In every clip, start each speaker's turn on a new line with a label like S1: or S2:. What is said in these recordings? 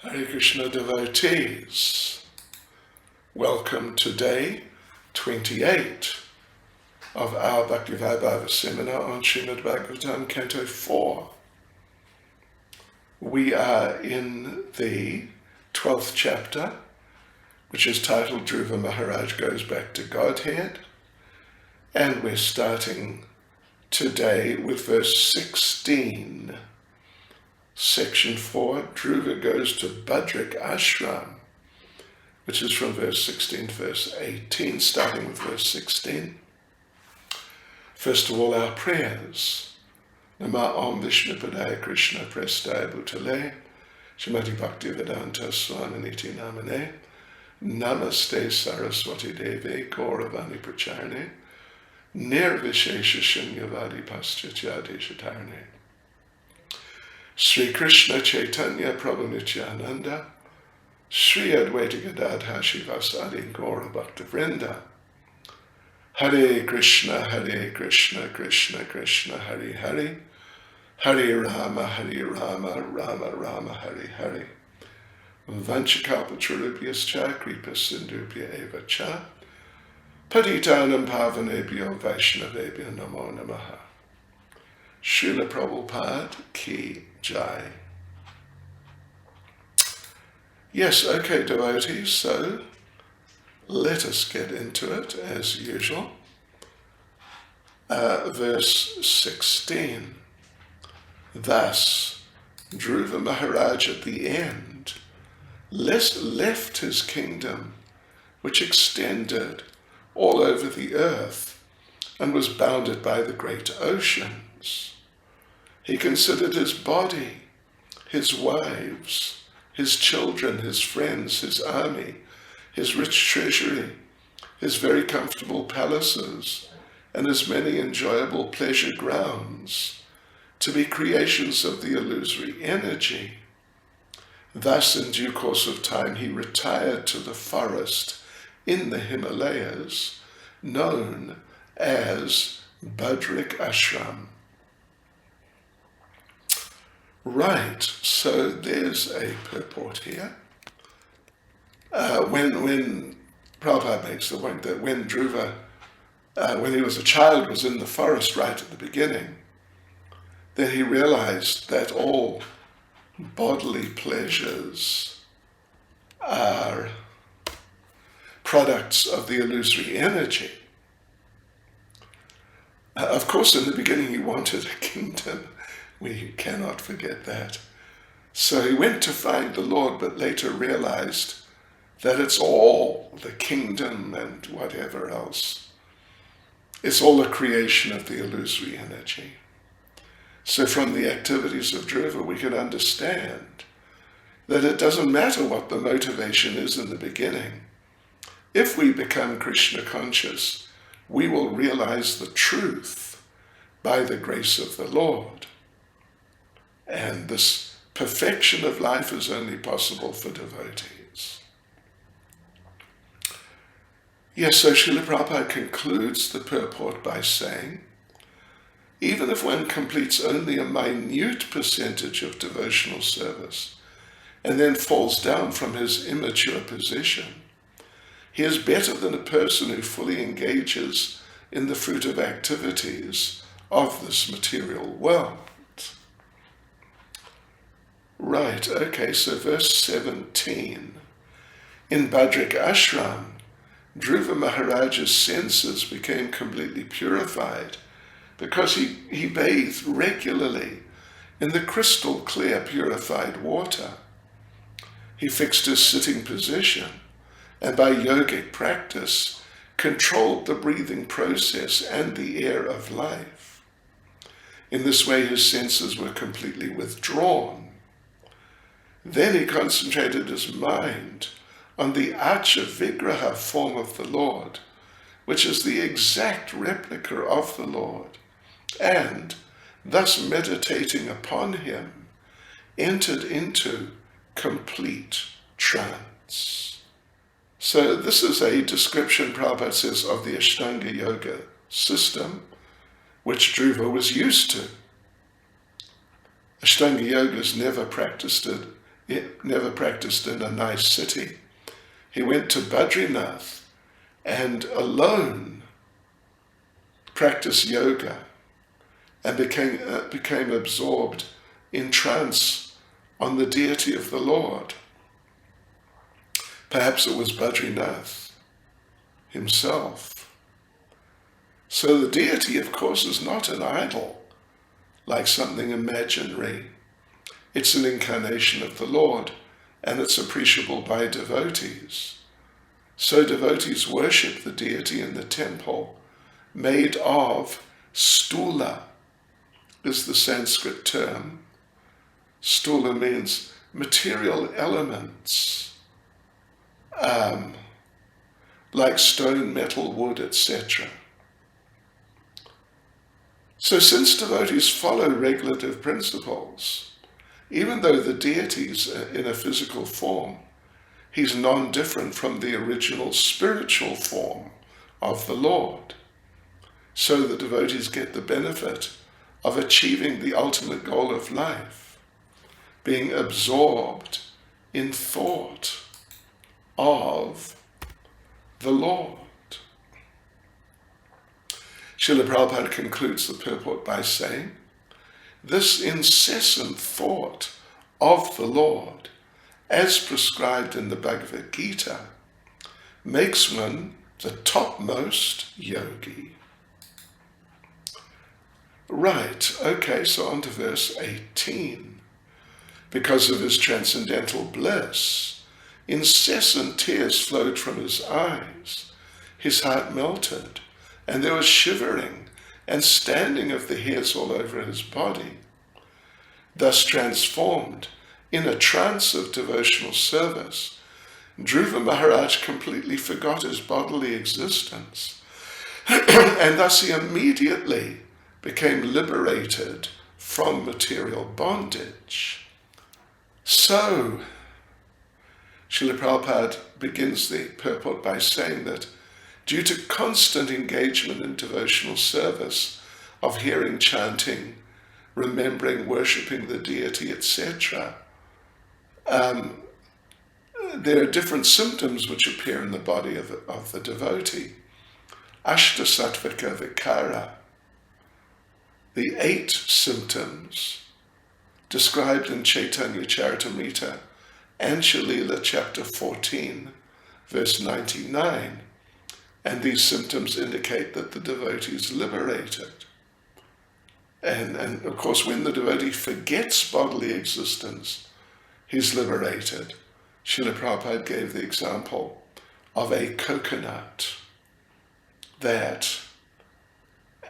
S1: Hare Krishna devotees, welcome to day 28 of our Bhakti Vaibhava seminar on Srimad Bhagavatam, Canto 4. We are in the 12th chapter, which is titled Dhruva Maharaj Goes Back to Godhead, and we're starting today with verse 16. Section 4, Dhruva goes to Bhadrak Ashram, which is from verse 16 to verse 18, starting with verse 16. First of all, our prayers. Nama Om Vishnupadaya Krishna Prestaya Bhutale, Srimati Bhakti Vedanta Swananiti Namane, Namaste Saraswati Devi Gauravani Pracharne, Nirvishesha Shunyavadi Paschachya Shatarne. Sri Krishna Chaitanya Prabhu Nityananda, Sri Advaita Gadadha Shivasadi Gaura Bhakta Vrinda, Hare Krishna, Krishna Krishna, Hare Hare, Hare Rama, Rama Rama, Hare Hare. Vanchakalpatarubhyascha, Kripa Sindhubhya Eva Cha, Patitanam Pavanebhyo Vaishnavebhyo Namo Namaha. Srila Prabhupada Ki Jai. Yes, okay, devotees, so let us get into it as usual. Verse 16. Thus, Dhruva Maharaj at the end left his kingdom, which extended all over the earth and was bounded by the great oceans. He considered his body, his wives, his children, his friends, his army, his rich treasury, his very comfortable palaces, and his many enjoyable pleasure grounds to be creations of the illusory energy. Thus, in due course of time, he retired to the forest in the Himalayas, known as Bhadrak Ashram. Right, so there's a purport here. When Prabhupada makes the point that when Dhruva, when he was a child, was in the forest right at the beginning, then he realized that all bodily pleasures are products of the illusory energy. Of course, in the beginning he wanted a kingdom. We cannot forget that. So he went to find the Lord, but later realized that it's all the kingdom and whatever else. It's all a creation of the illusory energy. So from the activities of Dhruva, we can understand that it doesn't matter what the motivation is in the beginning. If we become Krishna conscious, we will realize the truth by the grace of the Lord. And this perfection of life is only possible for devotees. Yes, so Srila Prabhupada concludes the purport by saying, even if one completes only a minute percentage of devotional service and then falls down from his immature position, he is better than a person who fully engages in the fruitive activities of this material world. Right, okay, so verse 17. In Bhadrak Ashram, Dhruva Maharaj's senses became completely purified because he bathed regularly in the crystal clear purified water. He fixed his sitting position and by yogic practice controlled the breathing process and the air of life. In this way his senses were completely withdrawn. Then he concentrated his mind on the Acha Vigraha form of the Lord, which is the exact replica of the Lord, and, thus meditating upon him, entered into complete trance. So this is a description, Prabhupada says, of the Ashtanga Yoga system, which Dhruva was used to. Ashtanga Yoga has never practiced it He never practiced in a nice city. He went to Badrinath and alone practiced yoga and became absorbed in trance on the deity of the Lord. Perhaps it was Badrinath himself. So the deity, of course, is not an idol, like something imaginary. It's an incarnation of the Lord, and it's appreciable by devotees. So devotees worship the deity in the temple, made of stula, is the Sanskrit term. Stula means material elements, like stone, metal, wood, etc. So since devotees follow regulative principles, even though the deity is in a physical form, he's non-different from the original spiritual form of the Lord. So the devotees get the benefit of achieving the ultimate goal of life, being absorbed in thought of the Lord. Srila Prabhupada concludes the purport by saying, this incessant thought of the Lord, as prescribed in the Bhagavad Gita, makes one the topmost yogi. Right, okay, so on to verse 18. Because of his transcendental bliss, incessant tears flowed from his eyes. His heart melted, and there was shivering and standing of the hairs all over his body. Thus transformed, in a trance of devotional service, Dhruva Maharaj completely forgot his bodily existence, and thus he immediately became liberated from material bondage. So, Srila Prabhupada begins the purport by saying that due to constant engagement in devotional service of hearing, chanting, remembering, worshipping the deity, etc., there are different symptoms which appear in the body of the devotee. Ashtasattvika Vikara, the 8 symptoms described in Chaitanya Charitamrita and Shalila chapter 14, verse 99, and these symptoms indicate that the devotee is liberated. And of course, when the devotee forgets bodily existence, he's liberated. Srila Prabhupada gave the example of a coconut, that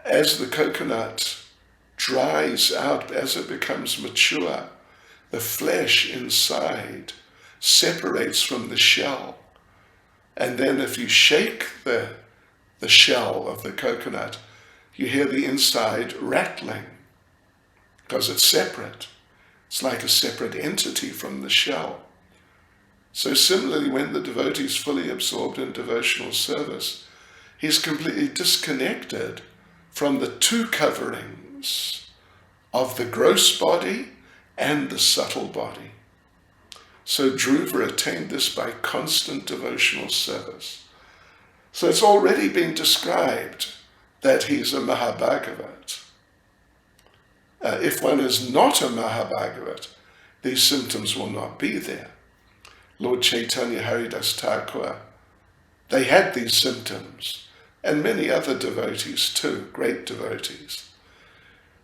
S1: as the coconut dries out, as it becomes mature, the flesh inside separates from the shell. And then if you shake the shell of the coconut, you hear the inside rattling, because it's separate. It's like a separate entity from the shell. So similarly, when the devotee is fully absorbed in devotional service, he's completely disconnected from the 2 coverings of the gross body and the subtle body. So Dhruva attained this by constant devotional service. So it's already been described that he's a Mahabhagavat. If one is not a Mahabhagavat, these symptoms will not be there. Lord Chaitanya Haridas Thakur, they had these symptoms, and many other devotees too, great devotees.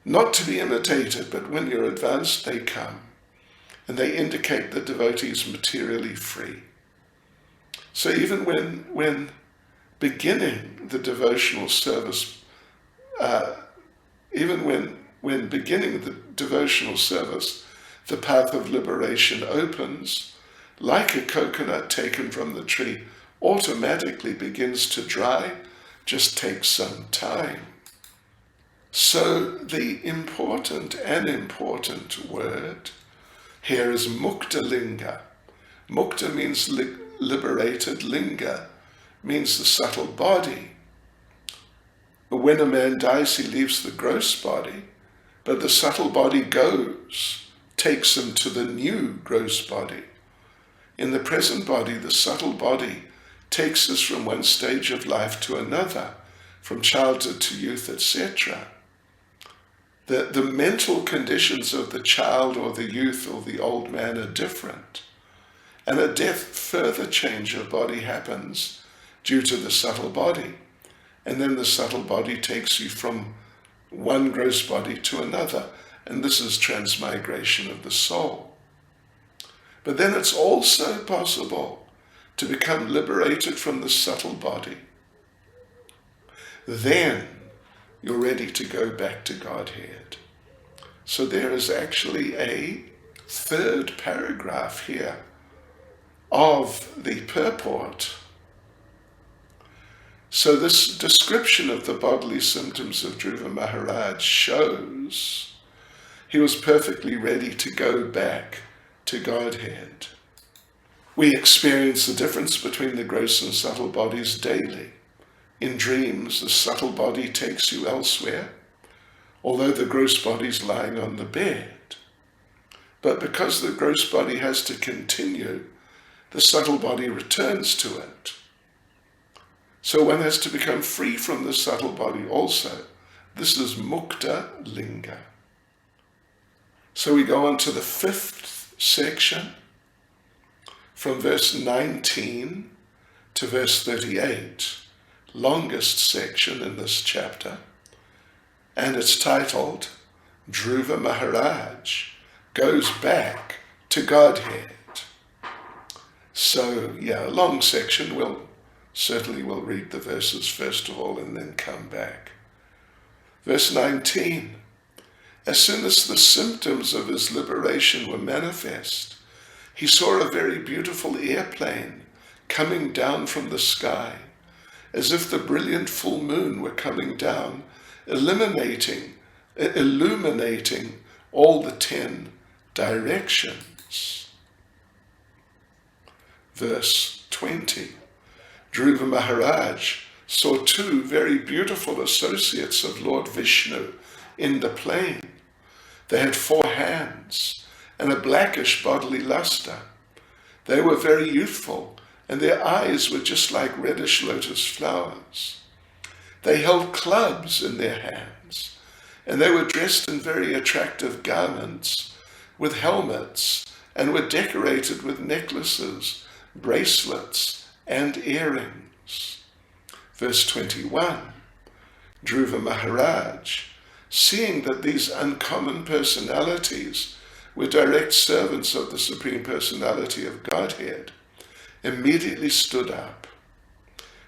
S1: Not to be imitated, but when you're advanced, they come, and they indicate the devotee is materially free. So even when beginning the devotional service, when beginning the devotional service, the path of liberation opens, like a coconut taken from the tree, automatically begins to dry, just takes some time. So the important word here is mukta linga. Mukta means liberated, linga means the subtle body. When a man dies, he leaves the gross body, but the subtle body goes takes him to the new gross body. In the present body, the subtle body takes us from one stage of life to another, from childhood to youth, etc. The mental conditions of the child or the youth or the old man are different. And a further change of body happens due to the subtle body. And then the subtle body takes you from one gross body to another. And this is transmigration of the soul. But then it's also possible to become liberated from the subtle body. Then you're ready to go back to Godhead. So there is actually a third paragraph here of the purport. So this description of the bodily symptoms of Dhruva Maharaj shows he was perfectly ready to go back to Godhead. We experience the difference between the gross and subtle bodies daily. In dreams, the subtle body takes you elsewhere, although the gross body is lying on the bed. But because the gross body has to continue, the subtle body returns to it. So one has to become free from the subtle body also. This is mukta linga. So we go on to the fifth section, from verse 19 to verse 38, longest section in this chapter, and it's titled, Dhruva Maharaj Goes Back to Godhead. So, a long section. We'll read the verses first of all and then come back. Verse 19, as soon as the symptoms of his liberation were manifest, he saw a very beautiful airplane coming down from the sky, as if the brilliant full moon were coming down, illuminating all the 10 directions. Verse 20, Dhruva Maharaj saw 2 very beautiful associates of Lord Vishnu in the plain. They had 4 hands and a blackish bodily luster. They were very youthful, and their eyes were just like reddish lotus flowers. They held clubs in their hands, and they were dressed in very attractive garments with helmets, and were decorated with necklaces, bracelets, and earrings. Verse 21, Dhruva Maharaj, seeing that these uncommon personalities were direct servants of the Supreme Personality of Godhead, immediately stood up.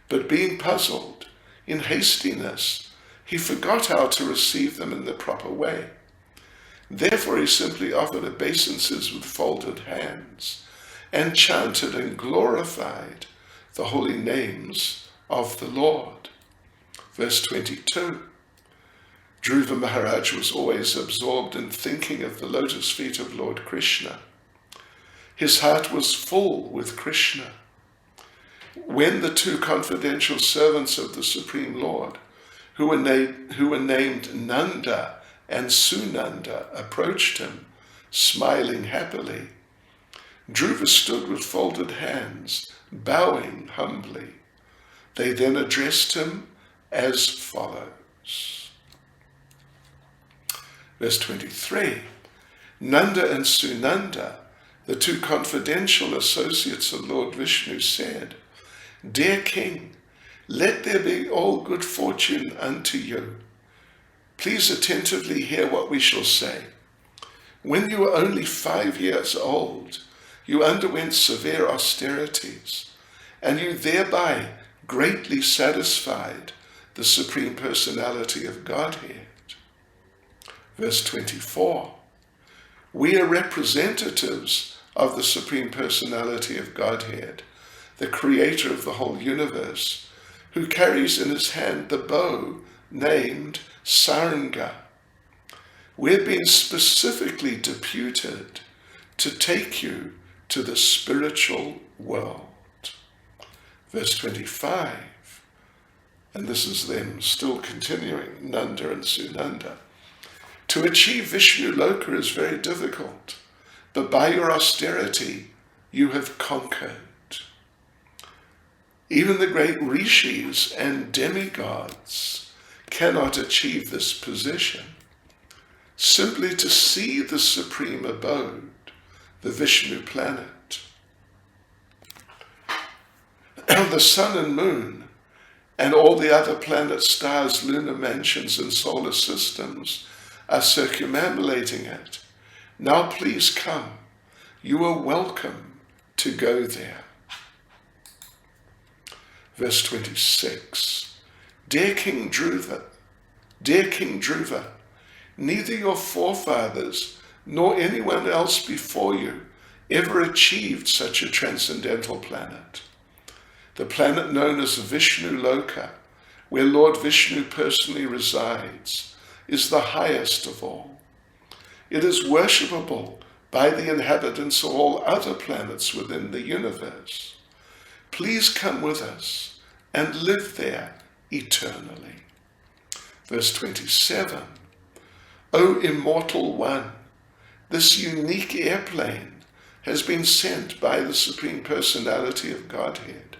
S1: But being puzzled, in hastiness, he forgot how to receive them in the proper way. Therefore he simply offered obeisances with folded hands, and chanted and glorified the holy names of the Lord. Verse 22, Dhruva Maharaj was always absorbed in thinking of the lotus feet of Lord Krishna. His heart was full with Krishna. When the 2 confidential servants of the Supreme Lord, who were named Nanda and Sunanda, approached him, smiling happily, Dhruva stood with folded hands, bowing humbly. They then addressed him as follows. Verse 23, Nanda and Sunanda, the 2 confidential associates of Lord Vishnu, said, Dear King, let there be all good fortune unto you. Please attentively hear what we shall say. When you were only 5 years old, you underwent severe austerities, and you thereby greatly satisfied the Supreme Personality of Godhead. Verse 24, we are representatives of the Supreme Personality of Godhead, the Creator of the whole universe, who carries in his hand the bow named Saranga. We're being specifically deputed to take you to the spiritual world. Verse 25, and this is them still continuing, Nanda and Sunanda. To achieve Vishnu Loka is very difficult, but by your austerity you have conquered. Even the great rishis and demigods cannot achieve this position. Simply to see the supreme abode, the Vishnu planet. The sun and moon and all the other planets, stars, lunar mansions and solar systems are circumambulating it. Now please come. You are welcome to go there. Verse 26. Dear King Dhruva, neither your forefathers nor anyone else before you ever achieved such a transcendental planet. The planet known as Vishnu Loka, where Lord Vishnu personally resides, is the highest of all. It is worshipable by the inhabitants of all other planets within the universe. Please come with us and live there eternally. Verse 27. O immortal one, this unique airplane has been sent by the Supreme Personality of Godhead,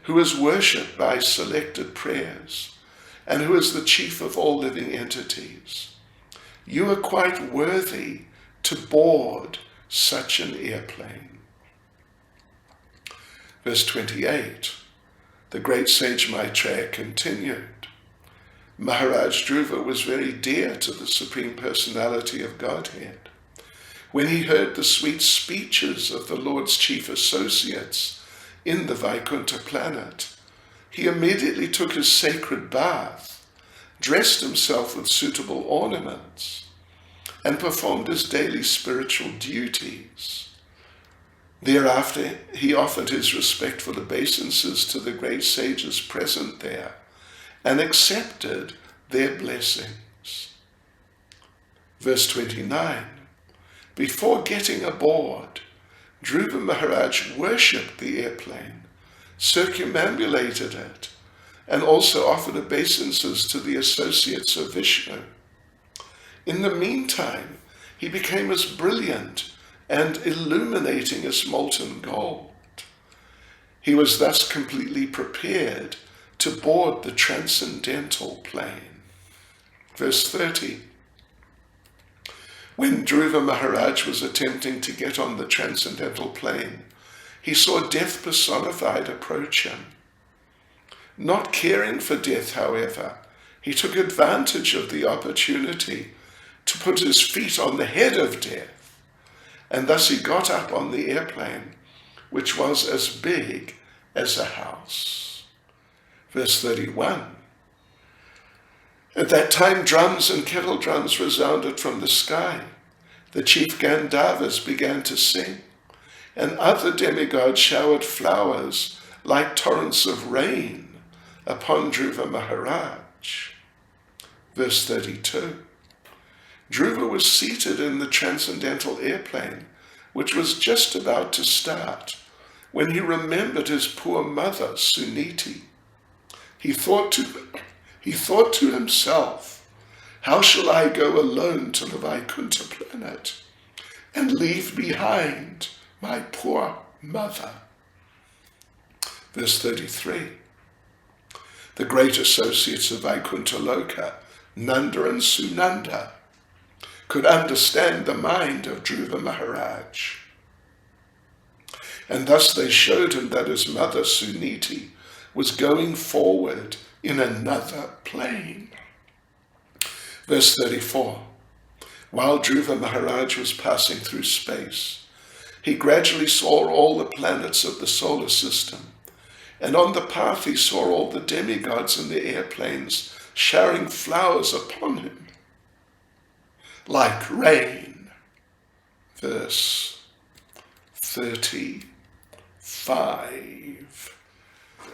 S1: who is worshipped by selected prayers, and who is the chief of all living entities. You are quite worthy to board such an airplane. Verse 28, the great sage Maitreya continued. Maharaj Dhruva was very dear to the Supreme Personality of Godhead. When he heard the sweet speeches of the Lord's chief associates in the Vaikuntha planet, he immediately took his sacred bath, dressed himself with suitable ornaments, and performed his daily spiritual duties. Thereafter, he offered his respectful obeisances to the great sages present there and accepted their blessings. Verse 29. Before getting aboard, Dhruva Maharaj worshipped the airplane, circumambulated it, and also offered obeisances to the associates of Vishnu. In the meantime, he became as brilliant and illuminating as molten gold. He was thus completely prepared to board the transcendental plane. Verse 30. When Dhruva Maharaj was attempting to get on the transcendental plane, he saw death personified approach him. Not caring for death, however, he took advantage of the opportunity to put his feet on the head of death, and thus he got up on the airplane, which was as big as a house. Verse 31. At that time, drums and kettle drums resounded from the sky. The chief Gandharvas began to sing, and other demigods showered flowers like torrents of rain upon Dhruva Maharaj. Verse 32. Dhruva was seated in the transcendental airplane, which was just about to start, when he remembered his poor mother, Suniti. He thought to himself, how shall I go alone to the Vaikuntha planet and leave behind my poor mother? Verse 33. The great associates of Vaikuntha Loka, Nanda and Sunanda, could understand the mind of Dhruva Maharaj. And thus they showed him that his mother Suniti was going forward in another plane. Verse 34. While Dhruva Maharaj was passing through space, he gradually saw all the planets of the solar system, and on the path he saw all the demigods in the airplanes showering flowers upon him like rain. Verse 35.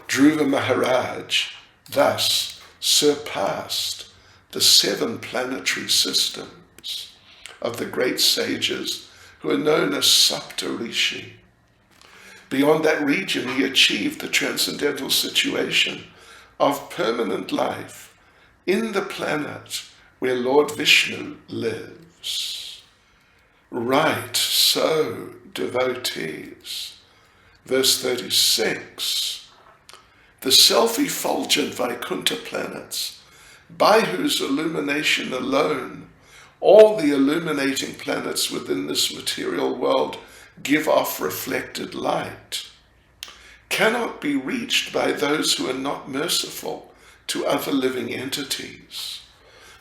S1: Dhruva Maharaj thus surpassed the 7 planetary systems of the great sages who are known as Saptarishi. Beyond that region, he achieved the transcendental situation of permanent life in the planet where Lord Vishnu lives. Right, so, devotees. Verse 36. The self-effulgent Vaikuntha planets, by whose illumination alone all the illuminating planets within this material world give off reflected light, cannot be reached by those who are not merciful to other living entities.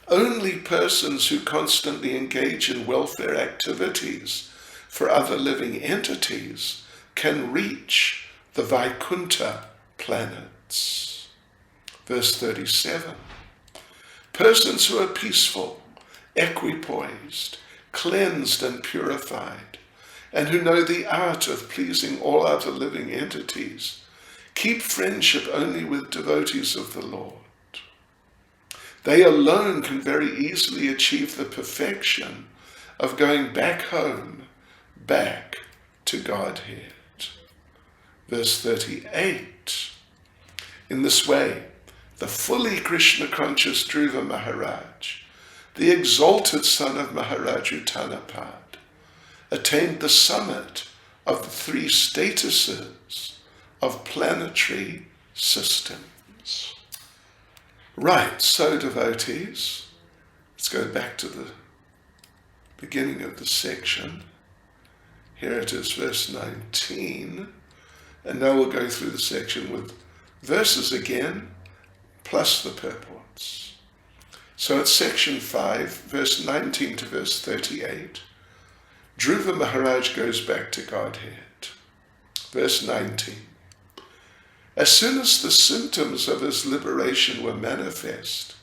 S1: Only persons who constantly engage in welfare activities for other living entities can reach the Vaikuntha planets. Verse 37. Persons who are peaceful, equipoised, cleansed and purified, and who know the art of pleasing all other living entities, keep friendship only with devotees of the Lord. They alone can very easily achieve the perfection of going back home, back to Godhead. Verse 38. In this way, the fully Krishna-conscious Dhruva Maharaj, the exalted son of Maharaj Uttanapad, attained the summit of the three statuses of planetary systems. Right, so devotees, let's go back to the beginning of the section. Here it is, verse 19. And now we'll go through the section with verses again, plus the purports. So it's section 5, verse 19 to verse 38. Dhruva Maharaj goes back to Godhead. Verse 19. As soon as the symptoms of his liberation were manifest,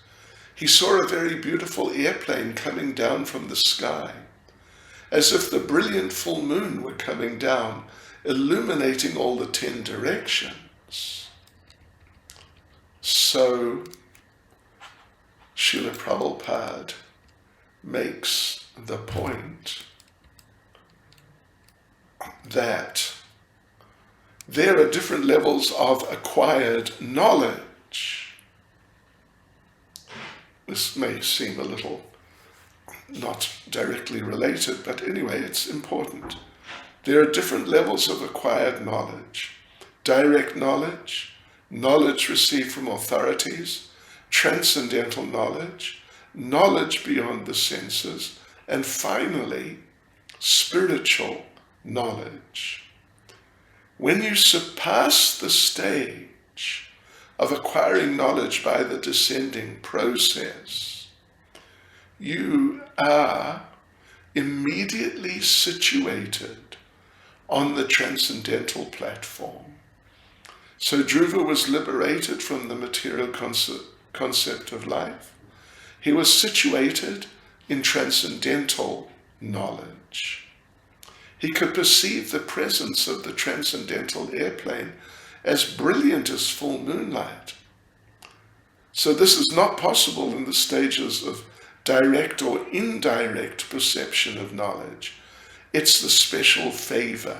S1: he saw a very beautiful airplane coming down from the sky, as if the brilliant full moon were coming down, illuminating all the 10 directions. So, Srila Prabhupada makes the point that there are different levels of acquired knowledge. This may seem a little not directly related, but anyway, it's important. There are different levels of acquired knowledge. Direct knowledge, knowledge received from authorities, transcendental knowledge, knowledge beyond the senses, and finally, spiritual knowledge. When you surpass the stage of acquiring knowledge by the descending process, you are immediately situated on the transcendental platform. So Dhruva was liberated from the material concept of life. He was situated in transcendental knowledge. He could perceive the presence of the transcendental airplane as brilliant as full moonlight. So this is not possible in the stages of direct or indirect perception of knowledge. It's the special favor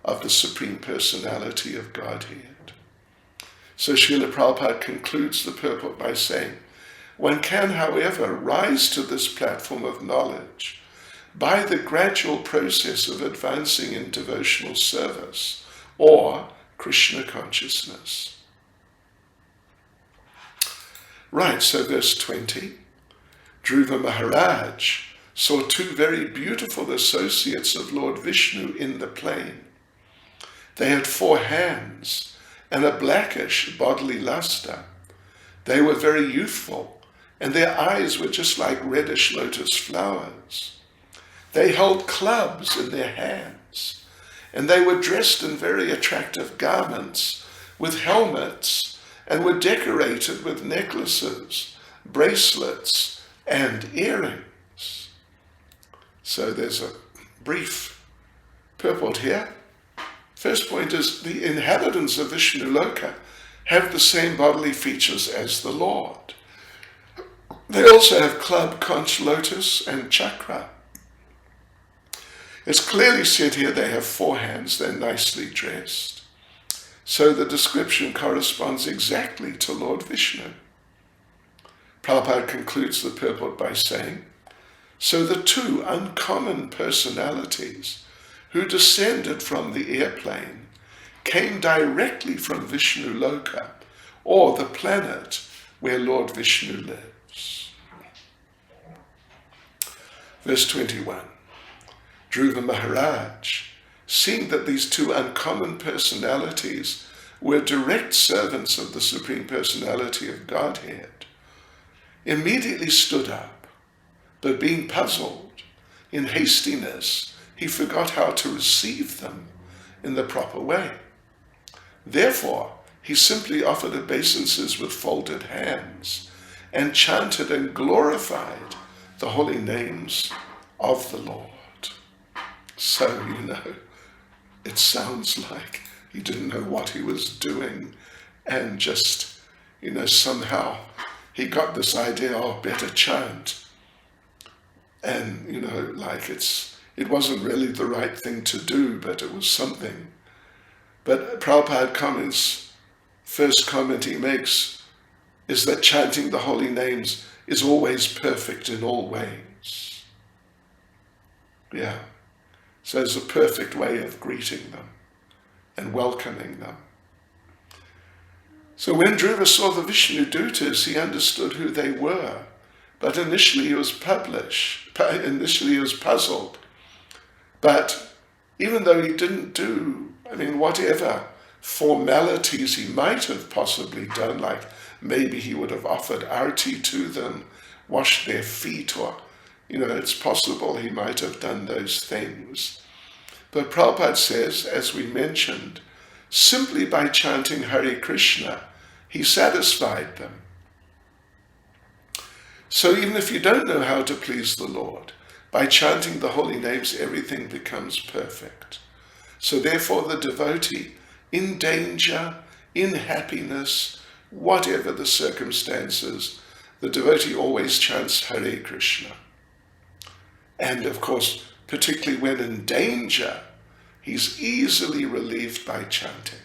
S1: of the Supreme Personality of Godhead. So Srila Prabhupada concludes the purport by saying, one can, however, rise to this platform of knowledge by the gradual process of advancing in devotional service or Krishna consciousness. Right, so verse 20, Dhruva Maharaj saw 2 very beautiful associates of Lord Vishnu in the plain. They had 4 hands and a blackish bodily luster. They were very youthful, and their eyes were just like reddish lotus flowers. They held clubs in their hands, and they were dressed in very attractive garments with helmets, and were decorated with necklaces, bracelets, and earrings. So there's a brief purport here. First point is the inhabitants of Vishnu Loka have the same bodily features as the Lord. They also have club, conch, lotus, and chakra. It's clearly said here they have 4 hands, they're nicely dressed. So the description corresponds exactly to Lord Vishnu. Prabhupada concludes the purport by saying, so the two uncommon personalities who descended from the airplane came directly from Vishnu Loka, or the planet where Lord Vishnu lives. Verse 21. Dhruva Maharaj, seeing that these two uncommon personalities were direct servants of the Supreme Personality of Godhead, immediately stood up, but being puzzled, in hastiness, he forgot how to receive them in the proper way. Therefore, he simply offered obeisances with folded hands and chanted and glorified the holy names of the Lord. So, it sounds like he didn't know what he was doing, and just, somehow he got this idea, better chant. And, it wasn't really the right thing to do, but it was something. But Prabhupada first comment he makes is that chanting the holy names is always perfect in all ways. Yeah. So it's a perfect way of greeting them and welcoming them. So when Dhruva saw the Vishnu Dutas, he understood who they were, but initially he was puzzled. But even though he didn't do, whatever formalities he might have possibly done, like maybe he would have offered arti to them, washed their feet, or, it's possible he might have done those things. But Prabhupada says, as we mentioned, simply by chanting Hare Krishna, he satisfied them. So even if you don't know how to please the Lord, by chanting the holy names, everything becomes perfect. So therefore the devotee, in danger, in happiness, whatever the circumstances, the devotee always chants Hare Krishna. And of course, particularly when in danger, he's easily relieved by chanting.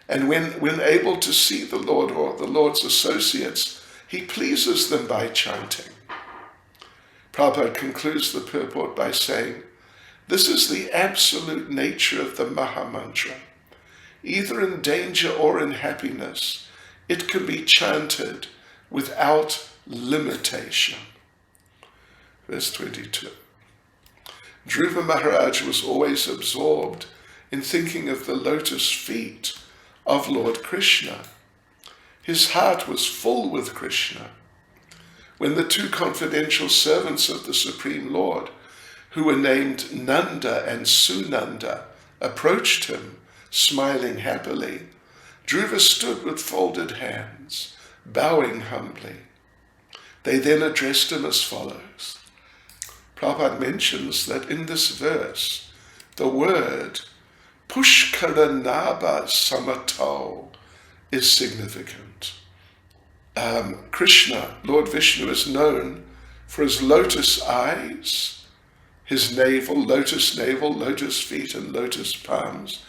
S1: And when able to see the Lord or the Lord's associates, he pleases them by chanting. Prabhupada concludes the purport by saying, this is the absolute nature of the Maha Mantra. Either in danger or in happiness, it can be chanted without limitation. Verse 22. Dhruva Maharaj was always absorbed in thinking of the lotus feet of Lord Krishna. His heart was full with Krishna. When the two confidential servants of the Supreme Lord, who were named Nanda and Sunanda, approached him, smiling happily, Dhruva stood with folded hands, bowing humbly. They then addressed him as follows. Prabhupada mentions that in this verse, the word Pushkaranaba Samato is significant. Krishna, Lord Vishnu, is known for his lotus eyes, his navel, lotus feet, and lotus palms.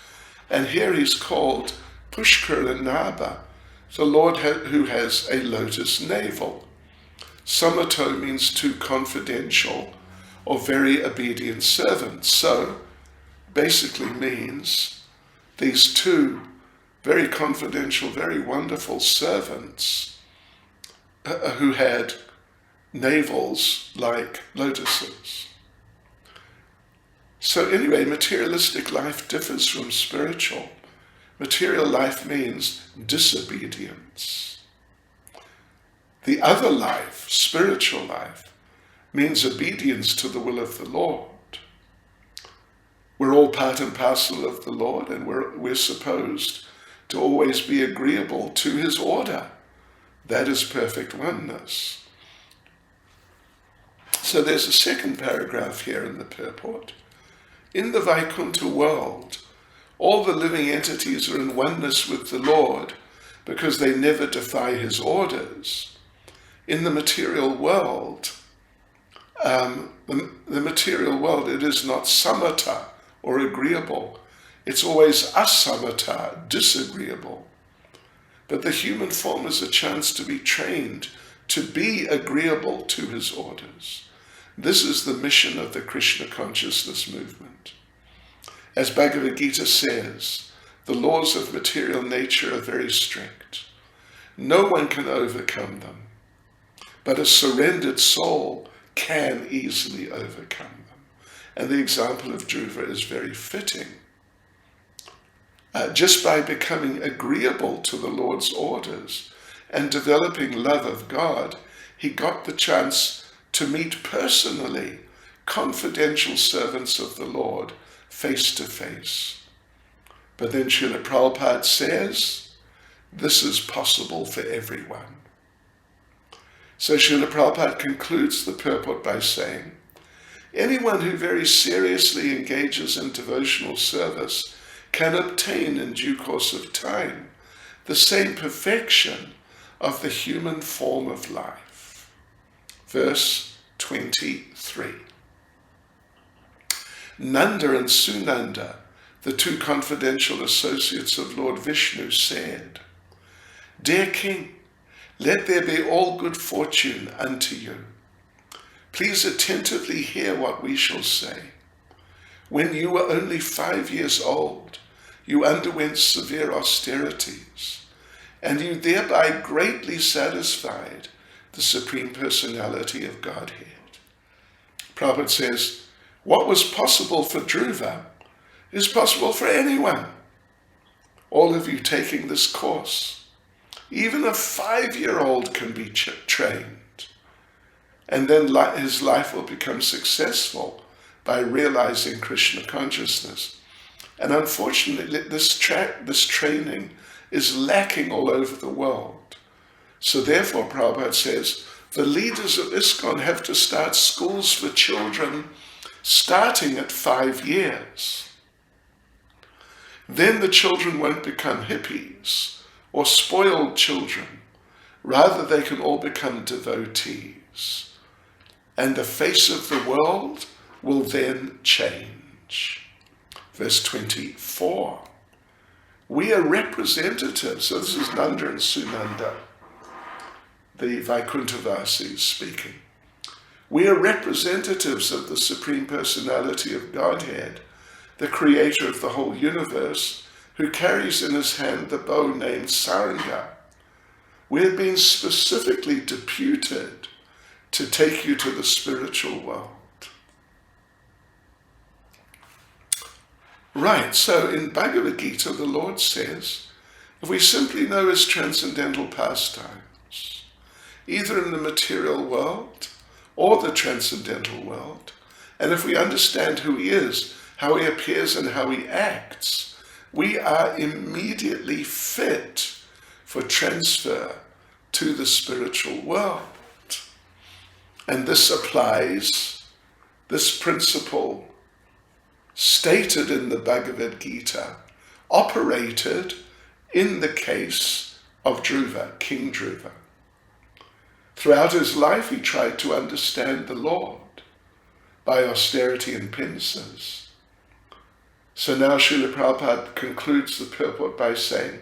S1: And here he's called Pushkaranaba, the Lord who has a lotus navel. Samato means two confidential or very obedient servants. So basically means these two very confidential, very wonderful servants who had navels like lotuses. So anyway, materialistic life differs from spiritual. Material life means disobedience. The other life, spiritual life, means obedience to the will of the Lord. We're all part and parcel of the Lord, and we're supposed to always be agreeable to his order. That is perfect oneness. So there's a second paragraph here in the purport. In the Vaikuntha world, all the living entities are in oneness with the Lord because they never defy his orders. In the material world, the material world, it is not samatha or agreeable. It's always asamatha, disagreeable. But the human form is a chance to be trained to be agreeable to his orders. This is the mission of the Krishna consciousness movement. As Bhagavad Gita says, the laws of material nature are very strict. No one can overcome them, but a surrendered soul can easily overcome them. And the example of Dhruva is very fitting. Just by becoming agreeable to the Lord's orders and developing love of God, he got the chance to meet personally confidential servants of the Lord face to face. But then Srila Prabhupada says, this is possible for everyone. So Srila Prabhupada concludes the purport by saying, anyone who very seriously engages in devotional service can obtain in due course of time the same perfection of the human form of life. Verse 23. Nanda and Sunanda, the two confidential associates of Lord Vishnu, said, Dear King, let there be all good fortune unto you. Please attentively hear what we shall say. When you were only 5 years old, you underwent severe austerities, and you thereby greatly satisfied the Supreme Personality of Godhead. Prabhupada says, what was possible for Dhruva is possible for anyone. All of you taking this course, even a 5-year-old can be trained, and then his life will become successful by realizing Krishna consciousness. And unfortunately, this training is lacking all over the world. So therefore, Prabhupada says, the leaders of ISKCON have to start schools for children starting at 5 years. Then the children won't become hippies or spoiled children. Rather, they can all become devotees. And the face of the world will then change. Verse 24. We are representatives, so this is Nanda and Sunanda, the Vaikuntavasis speaking. We are representatives of the Supreme Personality of Godhead, the creator of the whole universe, who carries in his hand the bow named Saranga. We have been specifically deputed to take you to the spiritual world. Right, so in Bhagavad Gita, the Lord says, if we simply know his transcendental pastimes, either in the material world or the transcendental world, and if we understand who he is, how he appears and how he acts, we are immediately fit for transfer to the spiritual world. And this applies, this principle stated in the Bhagavad Gita, operated in the case of Dhruva, King Dhruva. Throughout his life he tried to understand the Lord by austerity and penances. So now Srila Prabhupada concludes the purport by saying,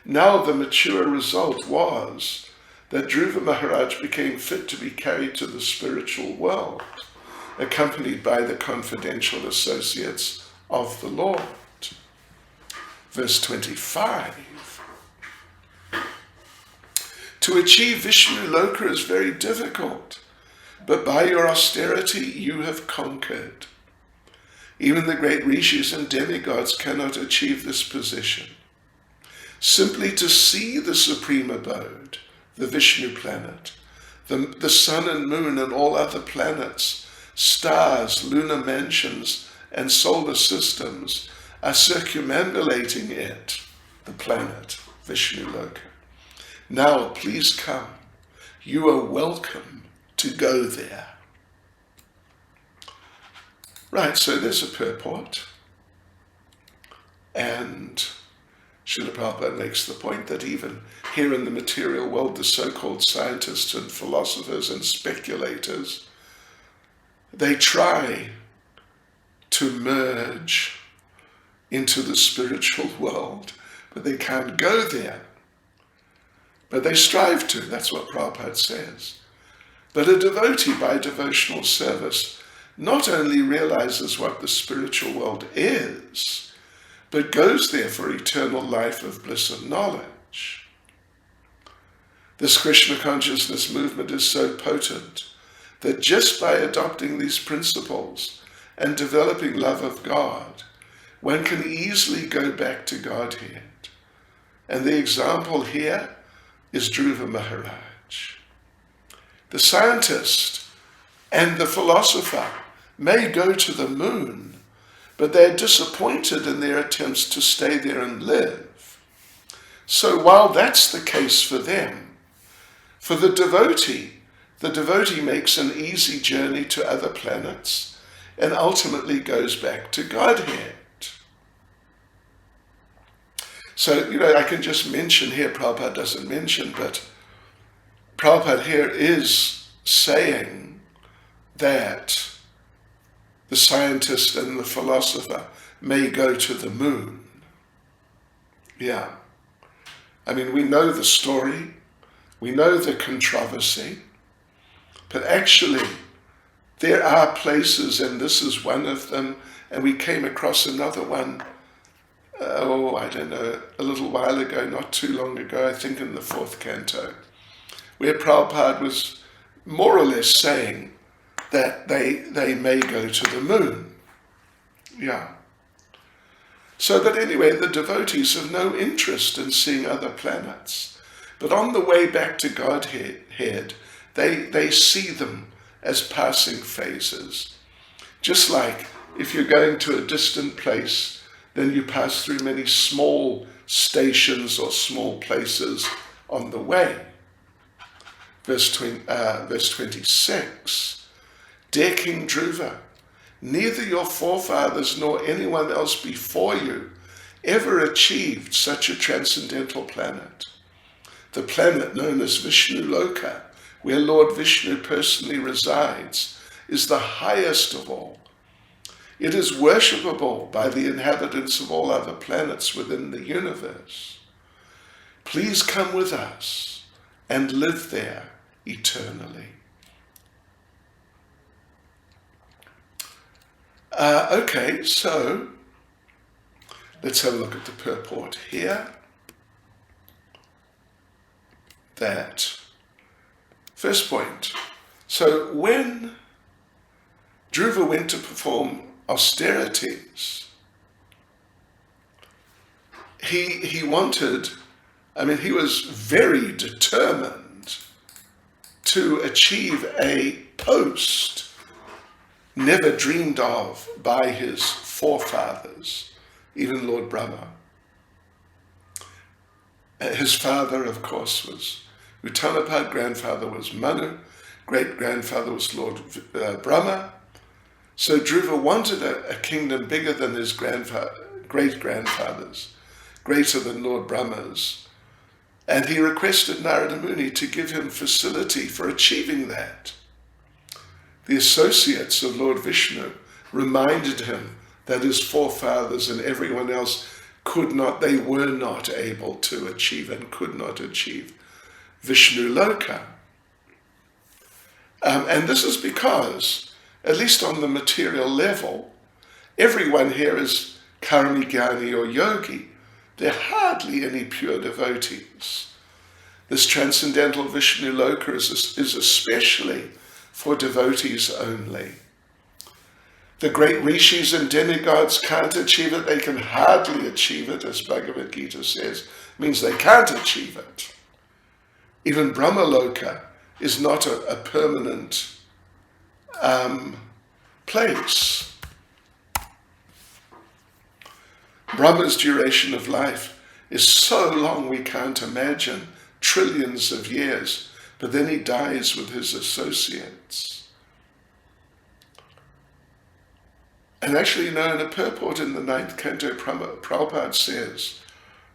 S1: now the mature result was that Dhruva Maharaj became fit to be carried to the spiritual world, accompanied by the confidential associates of the Lord. Verse 25. To achieve Vishnu Loka is very difficult, but by your austerity you have conquered. Even the great rishis and demigods cannot achieve this position. Simply to see the supreme abode, the Vishnu planet, the sun and moon and all other planets, stars, lunar mansions, and solar systems are circumambulating it, the planet, Vishnu Loka. Now please come. You are welcome to go there. Right, so there's a purport. And Srila Prabhupada makes the point that even here in the material world, the so-called scientists and philosophers and speculators, they try to merge into the spiritual world, but they can't go there. But they strive to, that's what Prabhupada says. But a devotee by devotional service not only realizes what the spiritual world is, but goes there for eternal life of bliss and knowledge. This Krishna consciousness movement is so potent that just by adopting these principles and developing love of God, one can easily go back to Godhead. And the example here is Dhruva Maharaj. The scientist and the philosopher may go to the moon, but they're disappointed in their attempts to stay there and live. So while that's the case for them, for the devotee makes an easy journey to other planets and ultimately goes back to Godhead. So, I can just mention here, Prabhupada doesn't mention, but Prabhupada here is saying that the scientist and the philosopher may go to the moon. Yeah. I mean, we know the story, we know the controversy, but actually there are places, and this is one of them, and we came across another one, I don't know, a little while ago, not too long ago, I think in the 4th Canto, where Prabhupada was more or less saying that they may go to the moon. Yeah. So that anyway, the devotees have no interest in seeing other planets. But on the way back to Godhead, they see them as passing phases. Just like if you're going to a distant place, then you pass through many small stations or small places on the way. Verse 26, Dear King Dhruva, neither your forefathers nor anyone else before you ever achieved such a transcendental planet. The planet known as Vishnu Loka, where Lord Vishnu personally resides, is the highest of all. It is worshipable by the inhabitants of all other planets within the universe. Please come with us and live there eternally. Okay, so let's have a look at the purport here. That first point. So when Dhruva went to perform austerities, he was very determined to achieve a post never dreamed of by his forefathers, even Lord Brahma. His father, of course, was Uttanapad, grandfather was Manu, great-grandfather was Lord Brahma. So Dhruva wanted a kingdom bigger than his great-grandfather's, greater than Lord Brahma's. And he requested Narada Muni to give him facility for achieving that. The associates of Lord Vishnu reminded him that his forefathers and everyone else they were not able to achieve and could not achieve Vishnu Loka. And this is because, at least on the material level, everyone here is karmi, jnani or yogi. There are hardly any pure devotees. This transcendental Vishnu Loka is especially for devotees only. The great rishis and demigods can't achieve it. They can hardly achieve it, as Bhagavad Gita says. It means they can't achieve it. Even Brahmaloka is not a permanent place. Brahma's duration of life is so long we can't imagine, trillions of years, but then he dies with his associates. And actually, in a purport in the 9th Canto, Prabhupada says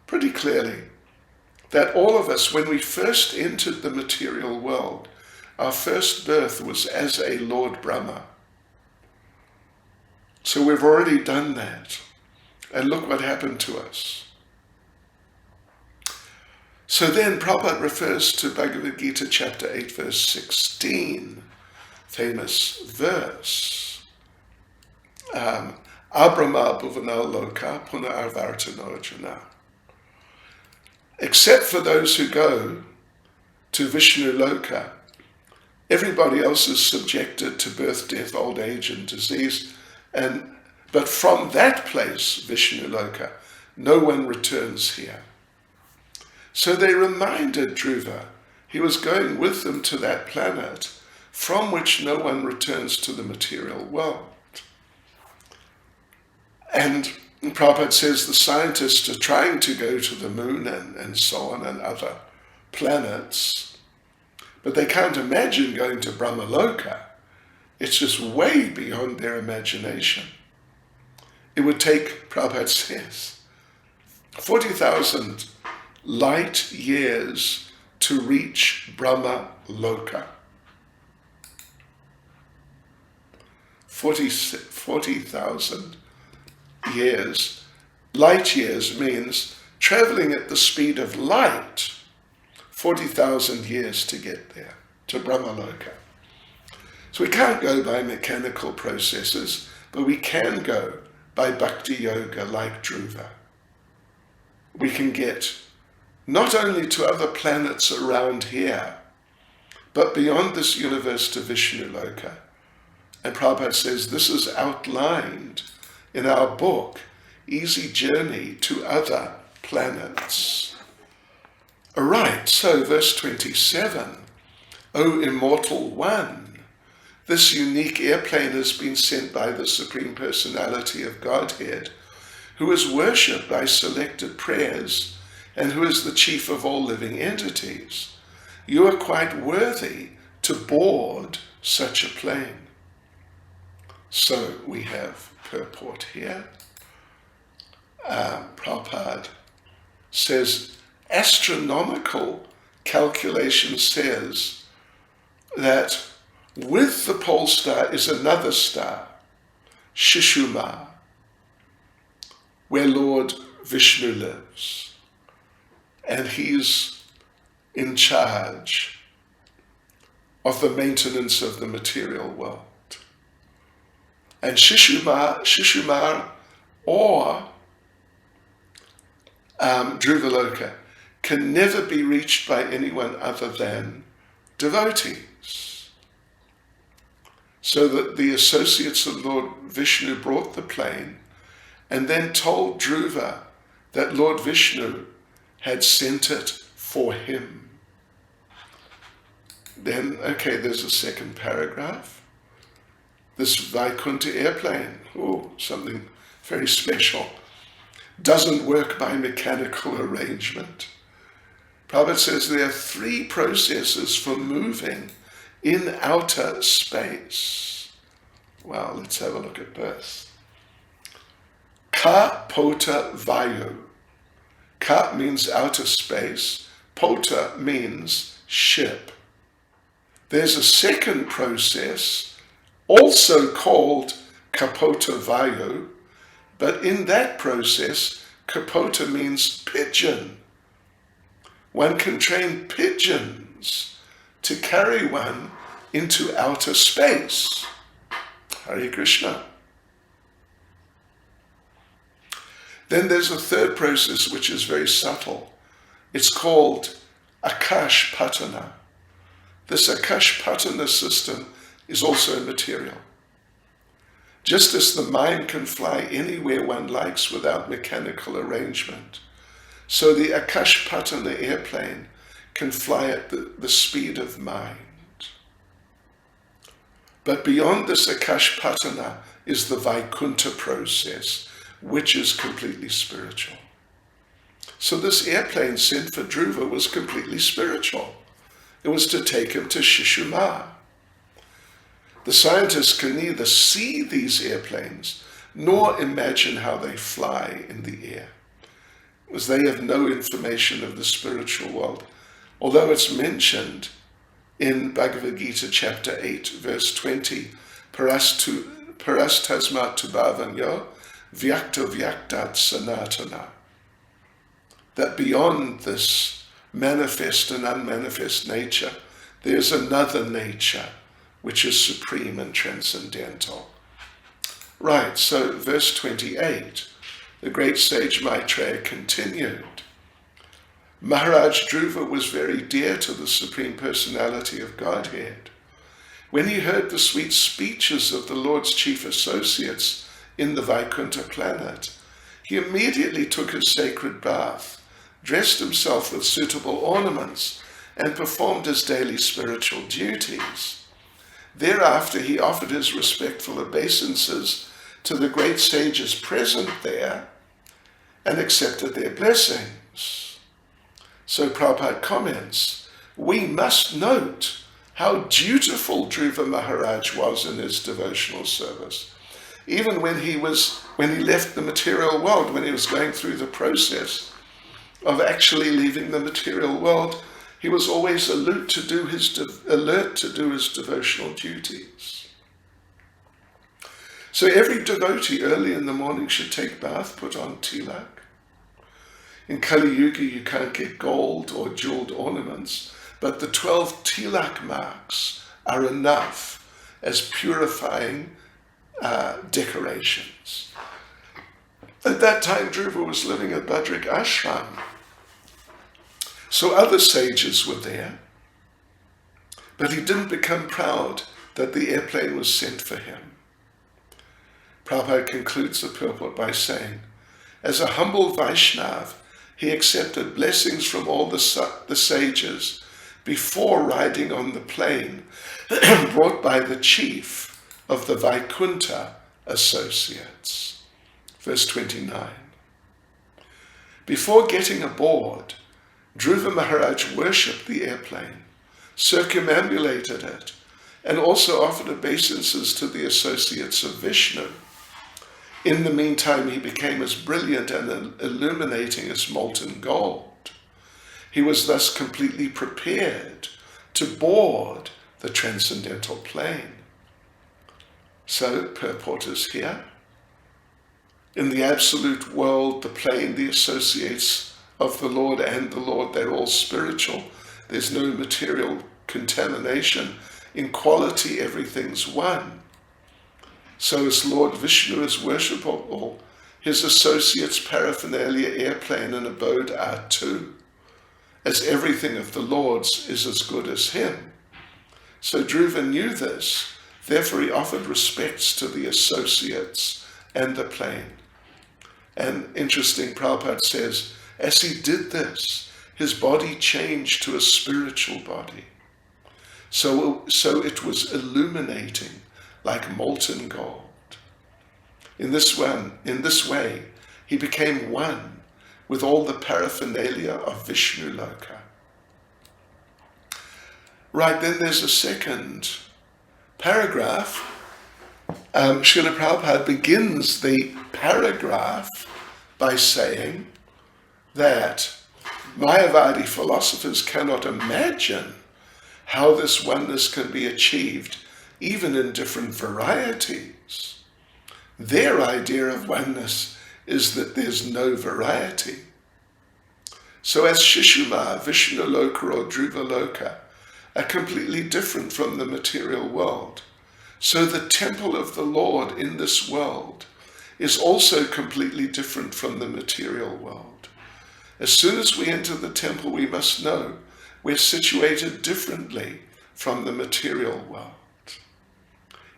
S1: pretty clearly that all of us, when we first entered the material world, our first birth was as a Lord Brahma. So we've already done that. And look what happened to us. So then Prabhupada refers to Bhagavad Gita chapter 8 verse 16, famous verse. Abrahma bhuvanal loka puna arvartanojana. Except for those who go to Vishnu Loka, everybody else is subjected to birth, death, old age, and disease. But from that place, Vishnu Loka, no one returns here. So they reminded Dhruva he was going with them to that planet from which no one returns to the material world. And Prabhupada says the scientists are trying to go to the moon and so on and other planets, but they can't imagine going to Brahmaloka. It's just way beyond their imagination. It would take, Prabhupada says, 40,000 light years to reach Brahmaloka. 40,000 years. Light years means traveling at the speed of light, 40,000 years to get there, to Brahmaloka. So we can't go by mechanical processes, but we can go by bhakti yoga like Dhruva. We can get not only to other planets around here, but beyond this universe to Vishnu Loka. And Prabhupada says this is outlined in our book, Easy Journey to Other Planets. All right, so verse 27, O Immortal One, this unique airplane has been sent by the Supreme Personality of Godhead, who is worshipped by selected prayers and who is the chief of all living entities. You are quite worthy to board such a plane. So we have purport here. Prabhupada says, astronomical calculation says that with the pole star is another star, Shishuma, where Lord Vishnu lives. And he's in charge of the maintenance of the material world. And Shishumar or Dhruvaloka can never be reached by anyone other than devotees. So that the associates of Lord Vishnu brought the plane and then told Dhruva that Lord Vishnu had sent it for him. Then, okay, there's a second paragraph. This Vaikuntha airplane, something very special, doesn't work by mechanical arrangement. Prabhupada says there are 3 processes for moving in outer space. Well, let's have a look at both. Ka pota vayu. Ka means outer space. Pota means ship. There's a second process, also called kapota vayu, but in that process, kapota means pigeon. One can train pigeons to carry one into outer space. Hare Krishna. Then there's a third process which is very subtle. It's called Akash Patana. This Akash Patana system is also material. Just as the mind can fly anywhere one likes without mechanical arrangement, so the Akash Patana airplane can fly at the speed of mind. But beyond this Akash Patana is the Vaikuntha process, which is completely spiritual. So this airplane sent for Dhruva was completely spiritual. It was to take him to Shishuma. The scientists can neither see these airplanes nor imagine how they fly in the air, as they have no information of the spiritual world, although it's mentioned in Bhagavad Gita chapter 8 verse 20, parastasmat tubhavanyo vyakta vyaktat sanatana, that beyond this manifest and unmanifest nature, there's another nature which is supreme and transcendental. Right, so verse 28, the great sage Maitreya continued. Maharaj Dhruva was very dear to the Supreme Personality of Godhead. When he heard the sweet speeches of the Lord's chief associates in the Vaikuntha planet, he immediately took his sacred bath, dressed himself with suitable ornaments, and performed his daily spiritual duties. Thereafter he offered his respectful obeisances to the great sages present there and accepted their blessings. So Prabhupada comments, we must note how dutiful Dhruva Maharaj was in his devotional service. Even when he left the material world, when he was going through the process of actually leaving the material world, he was always alert to do his devotional duties. So every devotee early in the morning should take bath, put on tilak. In Kali Yuga you can't get gold or jeweled ornaments, but the 12 tilak marks are enough as purifying decorations. At that time, Dhruva was living at Bhadrik Ashram. So other sages were there, but he didn't become proud that the airplane was sent for him. Prabhupada concludes the purport by saying, as a humble Vaishnav, he accepted blessings from all the sages before riding on the plane brought by the chief of the Vaikuntha associates. Verse 29. Before getting aboard, Dhruva Maharaj worshipped the airplane, circumambulated it, and also offered obeisances to the associates of Vishnu. In the meantime, he became as brilliant and illuminating as molten gold. He was thus completely prepared to board the transcendental plane. So, purport is here. In the absolute world, the plane, the associates of the Lord and the Lord, they're all spiritual. There's no material contamination. In quality, everything's one. So as Lord Vishnu is worshipable, his associates, paraphernalia, airplane, and abode are too, as everything of the Lord's is as good as him. So Dhruva knew this, therefore he offered respects to the associates and the plane. And interesting, Prabhupada says, as he did this, his body changed to a spiritual body. So it was illuminating like molten gold. In this way, he became one with all the paraphernalia of Vishnu Loka. Right, then there's a second paragraph. Srila Prabhupada begins the paragraph by saying that Mayavadi philosophers cannot imagine how this oneness can be achieved even in different varieties. Their idea of oneness is that there's no variety. So as Shishuma, Vishnu Loka or Dhruva Loka are completely different from the material world, so the temple of the Lord in this world is also completely different from the material world. As soon as we enter the temple, we must know we're situated differently from the material world.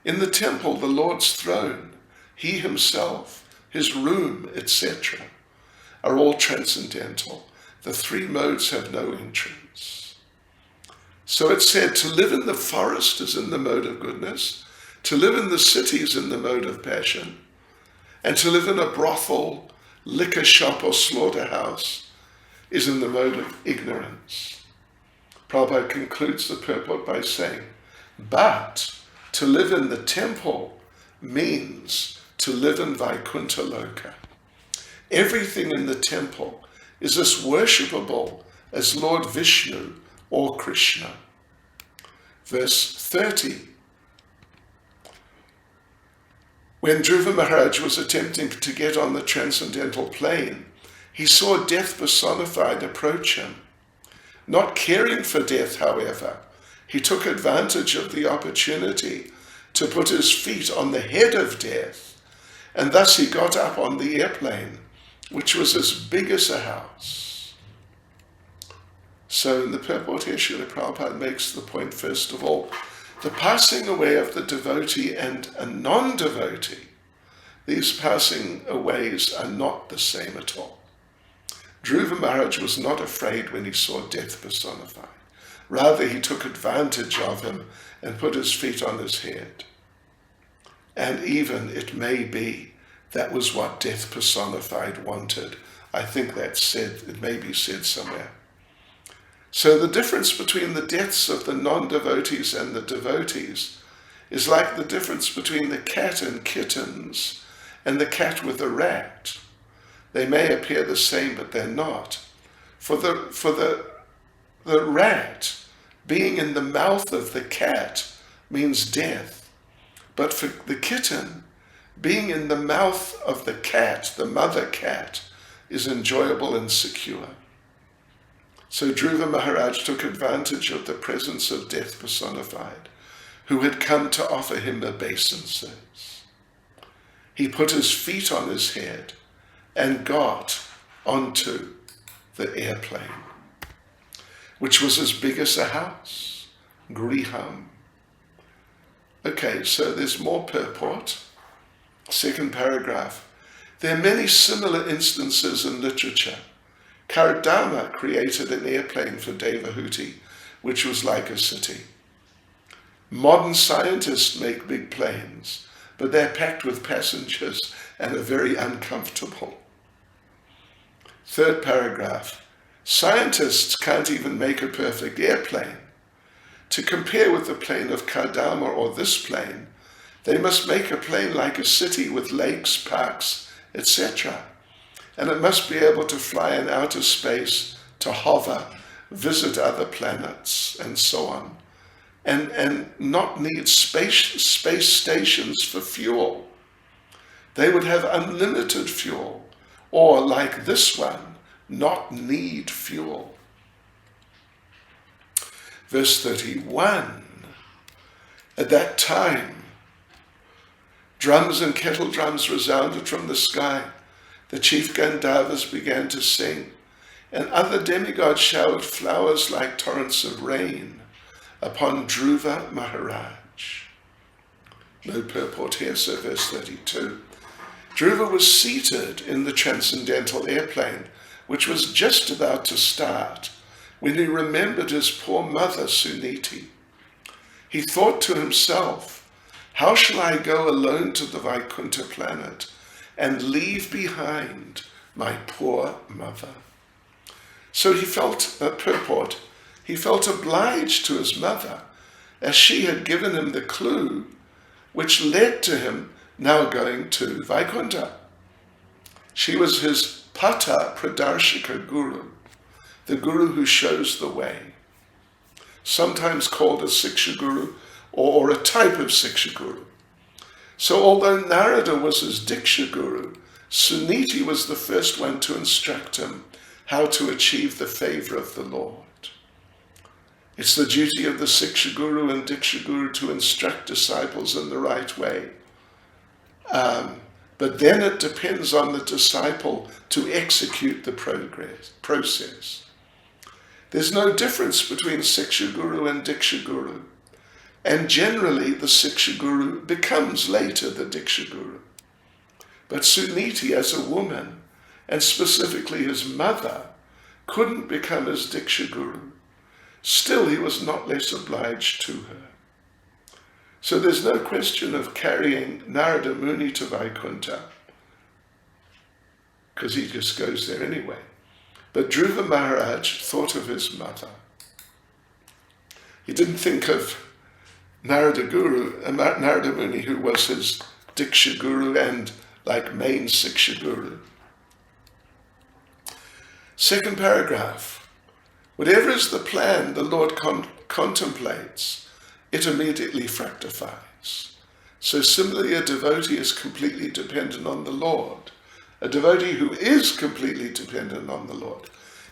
S1: In the temple, the Lord's throne, he himself, his room, etc., are all transcendental. The three modes have no entrance. So it's said to live in the forest is in the mode of goodness, to live in the city is in the mode of passion, and to live in a brothel, liquor shop or slaughterhouse is in the mode of ignorance. Prabhupada concludes the purport by saying, but to live in the temple means to live in Vaikuntha Loka. Everything in the temple is as worshipable as Lord Vishnu or Krishna. Verse 30. When Dhruva Maharaj was attempting to get on the transcendental plane, he saw death personified approach him. Not caring for death, however, he took advantage of the opportunity to put his feet on the head of death, and thus he got up on the airplane, which was as big as a house. So in the purport here, Srila Prabhupada makes the point, first of all, the passing away of the devotee and a non-devotee, these passing aways are not the same at all. Dhruva Maharaj was not afraid when he saw death personified. Rather, he took advantage of him and put his feet on his head. And even, it may be, that was what death personified wanted. I think that's said, it may be said somewhere. So the difference between the deaths of the non-devotees and the devotees is like the difference between the cat and kittens and the cat with the rat. They may appear the same, but they're not. For the rat, being in the mouth of the cat means death. But for the kitten, being in the mouth of the cat, the mother cat, is enjoyable and secure. So Dhruva Maharaj took advantage of the presence of death personified, who had come to offer him obeisances. He put his feet on his head and got onto the airplane, which was as big as a house, griham. Okay, so there's more purport. Second paragraph. There are many similar instances in literature. Kardama created an airplane for Devahuti, which was like a city. Modern scientists make big planes, but they're packed with passengers and are very uncomfortable. Third paragraph. Scientists can't even make a perfect airplane. To compare with the plane of Kardama or this plane, they must make a plane like a city with lakes, parks, etc. And it must be able to fly in outer space, to hover, visit other planets, and so on. And not need space stations for fuel. They would have unlimited fuel, or like this one, not need fuel. Verse 31, at that time, drums and kettle drums resounded from the sky. The chief Gandharvas began to sing, and other demigods showered flowers like torrents of rain upon Dhruva Maharaj. No purport here, so verse 32. Dhruva was seated in the transcendental airplane, which was just about to start, when he remembered his poor mother, Suniti. He thought to himself, how shall I go alone to the Vaikuntha planet and leave behind my poor mother? So he felt, purport, he felt obliged to his mother, as she had given him the clue which led to him now going to Vaikuntha. She was his Pata Pradarshika Guru, the Guru who shows the way, sometimes called a Siksha Guru or a type of Siksha Guru. So although Narada was his Diksha Guru, Suniti was the first one to instruct him how to achieve the favor of the Lord. It's the duty of the Siksha Guru and Diksha Guru to instruct disciples in the right way. But then it depends on the disciple to execute the process. There's no difference between Siksha Guru and Diksha Guru. And generally the Siksha Guru becomes later the Diksha Guru. But Suniti as a woman, and specifically his mother, couldn't become his Diksha Guru. Still, he was not less obliged to her. So there's no question of carrying Narada Muni to Vaikuntha, because he just goes there anyway. But Dhruva Maharaj thought of his mother. He didn't think of Narada Muni, who was his Diksha Guru and like main Siksha Guru. Second paragraph. Whatever is the plan the Lord contemplates, it immediately fructifies. So similarly, a devotee is completely dependent on the Lord. A devotee who is completely dependent on the Lord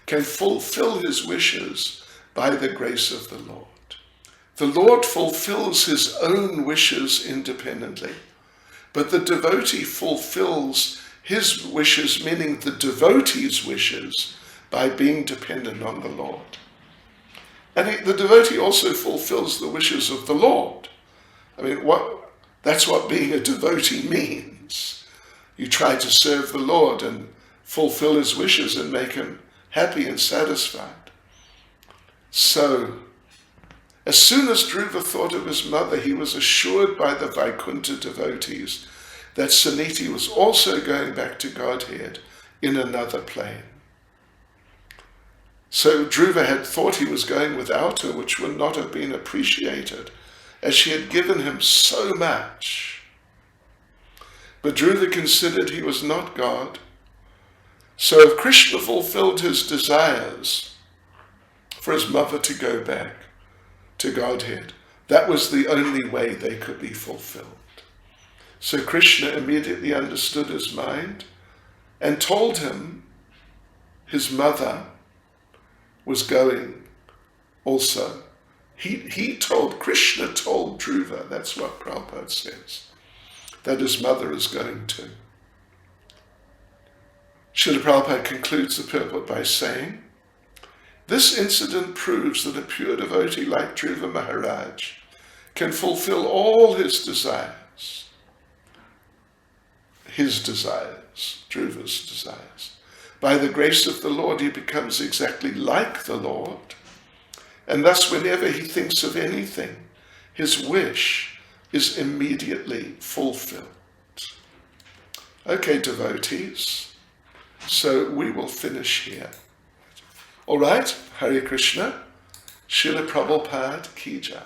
S1: can fulfill his wishes by the grace of the Lord. The Lord fulfills his own wishes independently, but the devotee fulfills his wishes, meaning the devotee's wishes, by being dependent on the Lord. And the devotee also fulfills the wishes of the Lord. I mean, that's what being a devotee means. You try to serve the Lord and fulfill his wishes and make him happy and satisfied. So, as soon as Dhruva thought of his mother, he was assured by the Vaikuntha devotees that Suniti was also going back to Godhead in another plane. So Dhruva had thought he was going without her, which would not have been appreciated, as she had given him so much. But Dhruva considered he was not God. So if Krishna fulfilled his desires for his mother to go back to Godhead, that was the only way they could be fulfilled. So Krishna immediately understood his mind and told him his mother was going also. Krishna told Dhruva, that's what Prabhupada says, that his mother is going too. Srila Prabhupada concludes the purport by saying, this incident proves that a pure devotee like Dhruva Maharaj can fulfill all his desires, Dhruva's desires. By the grace of the Lord, he becomes exactly like the Lord, and thus whenever he thinks of anything, his wish is immediately fulfilled. Okay, devotees, so we will finish here. All right, Hare Krishna, Srila Prabhupada Ki Jai.